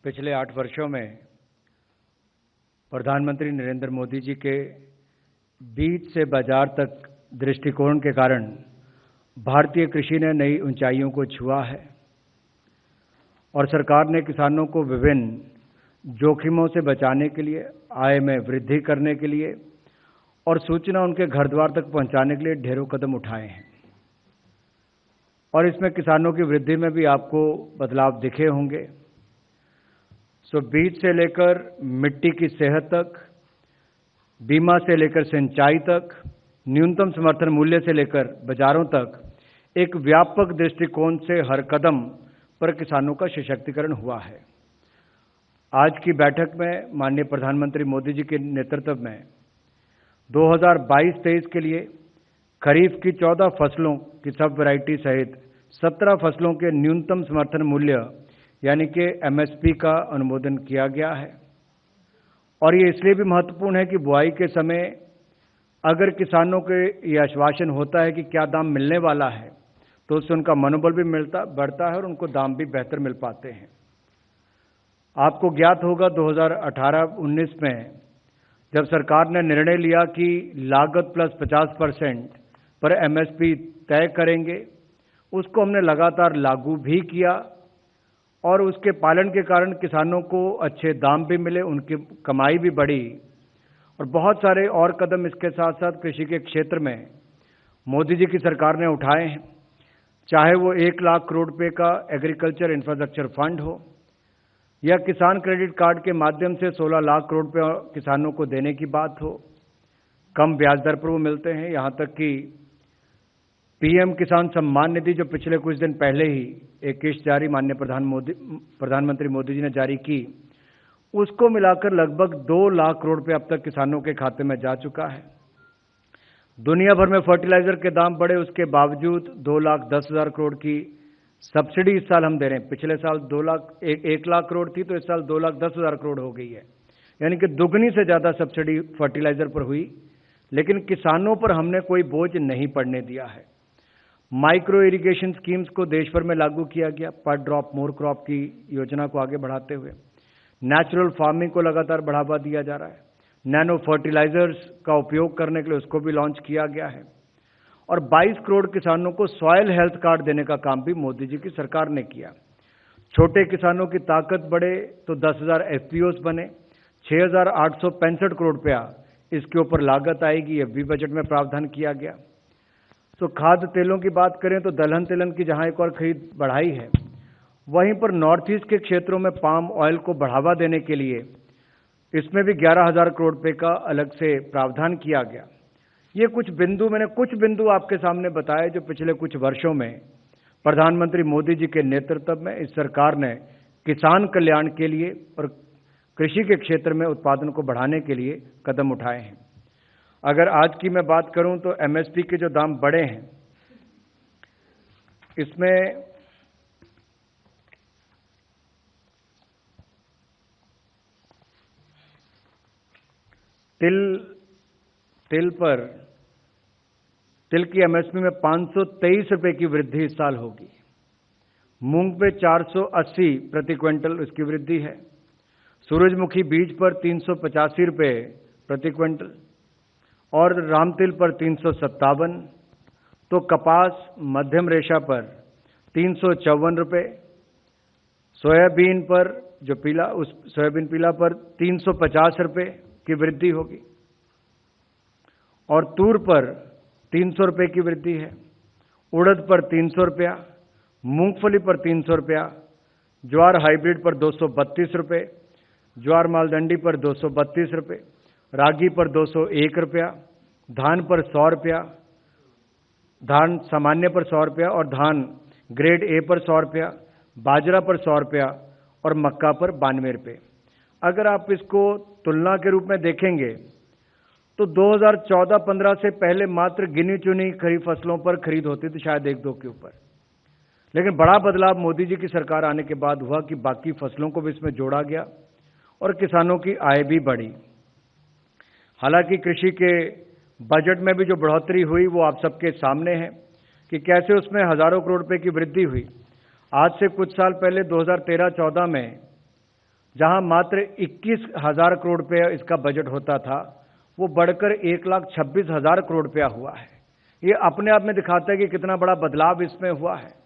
पिछले 8 वर्षों में प्रधानमंत्री नरेंद्र मोदी जी के बीज से बाजार तक दृष्टिकोण के कारण भारतीय कृषि ने नई ऊंचाइयों को छुआ है और सरकार ने किसानों को विभिन्न जोखिमों से बचाने के लिए, आय में वृद्धि करने के लिए और सूचना उनके घर द्वार तक पहुंचाने के लिए ढेरों कदम उठाए हैं। और इसमें किसानों की वृद्धि में भी आपको बदलाव दिखे होंगे। बीज से लेकर मिट्टी की सेहत तक, बीमा से लेकर सिंचाई तक, न्यूनतम समर्थन मूल्य से लेकर बाजारों तक एक व्यापक दृष्टिकोण से हर कदम पर किसानों का सशक्तिकरण हुआ है। आज की बैठक में माननीय प्रधानमंत्री मोदी जी के नेतृत्व में 2022-23 के लिए खरीफ की 14 फसलों की सब वैरायटी सहित 17 फसलों के न्यूनतम समर्थन मूल्य यानी कि एमएसपी का अनुमोदन किया गया है। और ये इसलिए भी महत्वपूर्ण है कि बुआई के समय अगर किसानों के ये आश्वासन होता है कि क्या दाम मिलने वाला है, तो उससे उनका मनोबल भी बढ़ता है और उनको दाम भी बेहतर मिल पाते हैं। आपको ज्ञात होगा 2018-19 में जब सरकार ने निर्णय लिया कि लागत प्लस 50% पर एमएसपी तय करेंगे, उसको हमने लगातार लागू भी किया और उसके पालन के कारण किसानों को अच्छे दाम भी मिले, उनकी कमाई भी बढ़ी और बहुत सारे और कदम इसके साथ साथ कृषि के क्षेत्र में मोदी जी की सरकार ने उठाए हैं। चाहे वो 1 लाख करोड़ रुपए का एग्रीकल्चर इंफ्रास्ट्रक्चर फंड हो या किसान क्रेडिट कार्ड के माध्यम से 16 लाख करोड़ रुपए किसानों को देने की बात हो, कम ब्याज दर पर वो मिलते हैं। यहाँ तक कि पीएम किसान सम्मान निधि जो पिछले कुछ दिन पहले ही एक किस्त जारी माननीय प्रधानमंत्री मोदी जी ने जारी की, उसको मिलाकर लगभग 2 लाख करोड़ रुपए अब तक किसानों के खाते में जा चुका है। दुनिया भर में फर्टिलाइजर के दाम बढ़े, उसके बावजूद 2,10,000 करोड़ की सब्सिडी इस साल हम दे रहे हैं। पिछले साल 1 लाख करोड़ थी, तो इस साल 2,10,000 करोड़ हो गई है, यानी कि दुगनी से ज्यादा सब्सिडी फर्टिलाइजर पर हुई। लेकिन किसानों पर हमने कोई बोझ नहीं पड़ने दिया है। माइक्रो इरिगेशन स्कीम्स को देश भर में लागू किया गया, पर ड्रॉप मोर क्रॉप की योजना को आगे बढ़ाते हुए नेचुरल फार्मिंग को लगातार बढ़ावा दिया जा रहा है। नैनो फर्टिलाइजर्स का उपयोग करने के लिए उसको भी लॉन्च किया गया है और 22 करोड़ किसानोनों को सॉइल हेल्थ कार्ड देने का काम भी मोदी जी की सरकार ने किया। छोटे किसानों की ताकत बढ़े तो 10,000 एफपीओस बने, 6,865 करोड़ रुपया इसके ऊपर लागत आएगी, यह भी बजट में प्रावधान किया गया। तो खाद्य तेलों की बात करें तो दलहन तिलहन की जहां एक और खरीद बढ़ाई है, वहीं पर नॉर्थ ईस्ट के क्षेत्रों में पाम ऑयल को बढ़ावा देने के लिए इसमें भी 11,000 करोड़ रुपए का अलग से प्रावधान किया गया। ये मैंने कुछ बिंदु आपके सामने बताए जो पिछले कुछ वर्षों में प्रधानमंत्री मोदी जी के नेतृत्व में इस सरकार ने किसान कल्याण के लिए और कृषि के क्षेत्र में उत्पादन को बढ़ाने के लिए कदम उठाए हैं। अगर आज की मैं बात करूं तो एमएसपी के जो दाम बढ़े हैं, इसमें तिल की एमएसपी में 523 रुपए की वृद्धि इस साल होगी। मूंग पे 480 प्रति क्विंटल उसकी वृद्धि है। सूरजमुखी बीज पर 385 रुपए प्रति क्विंटल और रामतिल पर 357। तो कपास मध्यम रेशा पर 354 रुपए, सोयाबीन पर जो सोयाबीन पीला पर 350 रुपए की वृद्धि होगी और तूर पर 300 रुपए की वृद्धि है। उड़द पर 300 रुपया, मूंगफली पर 300 रुपया, ज्वार हाइब्रिड पर 232 रुपए, ज्वार मालदंडी पर 232 रुपए, रागी पर 201 रुपया, धान पर 100 रुपया, धान सामान्य पर 100 रुपया और धान ग्रेड ए पर 100 रुपया, बाजरा पर 100 रुपया और मक्का पर 92 रुपये। अगर आप इसको तुलना के रूप में देखेंगे तो 2014-15 से पहले मात्र गिनी चुनी खरीफ फसलों पर खरीद होती थी, शायद 1-2 के ऊपर। लेकिन बड़ा बदलाव मोदी जी की सरकार आने के बाद हुआ कि बाकी फसलों को भी इसमें जोड़ा गया और किसानों की आय भी बढ़ी। हालांकि कृषि के बजट में भी जो बढ़ोतरी हुई वो आप सबके सामने है कि कैसे उसमें हजारों करोड़ रुपए की वृद्धि हुई। आज से कुछ साल पहले 2013-14 में जहां मात्र 21,000 करोड़ रुपया इसका बजट होता था, वो बढ़कर 1,26,000 करोड़ रुपया हुआ है। ये अपने आप में दिखाता है कि कितना बड़ा बदलाव इसमें हुआ है।